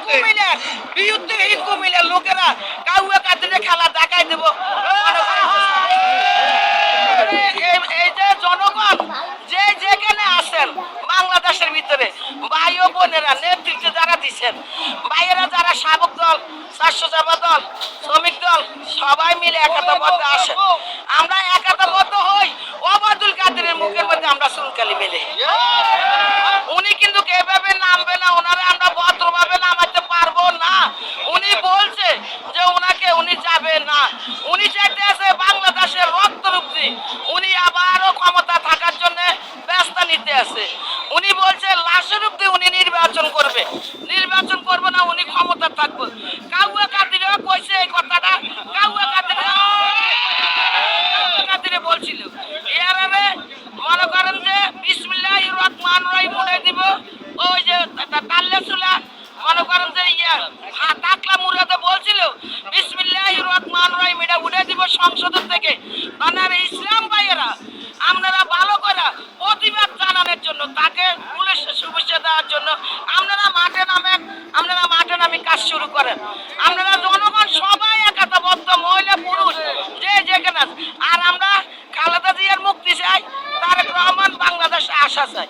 কুমিল্লার বিরুদ্ধে কুমিল্লার লোকেরা কাউকে কাঁদিতে খেলা দেখাই দেব এই যে জনগণ যে যেখানে আছেন বাংলাদেশের ভিতরে ভাই ও বোনেরা নেতৃত্বে যারা দিচ্ছেন ভাইয়েরা যারা শাবক দল স্বেচ্ছাসেবক দল শ্রমিক দল সবাই মিলে একাত্মবদ্ধ আসেন আমরা একাত্মবদ্ধ হই ওবায়দুল কাদেরের মুখের মধ্যে আমরা চুনকালি মেলে উনি কিন্তু এভাবে নামবে না ওনারা আমরা ভদ্রভাবে নামাতে পারবো না উনি বলছে যে ওনাকে উনি যাবে না উনি চাইতে আছে বাংলাদেশের রক্তরূপী উনি আবারও ক্ষমতা থাকার জন্য ব্যস্ত নিতে আছে উনি বলছে লাশের রূপে উনি নির্বাচন করবে না উনি ক্ষমতা থাকবে কাউয়া কাদিরেও কইছে এই কথাটা কাউয়া কাদিরে বলছিল এর আগে মনে করেন যে বিসমিল্লাহির রহমানির রহিম বলে দিব ওই যে তাল্লে চুলা মনে করেন যে টাকলা মুরাদে বলছিল বিসমিল্লাহির রহমানির রহিম এটা উঠে দিব সংসদ থেকে মানে ইসলাম ভাইয়েরা আপনারা ভালো করে প্রতিবাদ জানানোর জন্য তাকে পুলিশের শুভেচ্ছা দেওয়ার জন্য আপনারা মাঠে নামে কাজ শুরু করেন আপনারা জনগণ সবাই একাত্মবদ্ধ মহিলা পুরুষ যে যেখানে আর আমরা খালেদা জিয়ার মুক্তি চাই তারেক রহমান বাংলাদেশে আসা চাই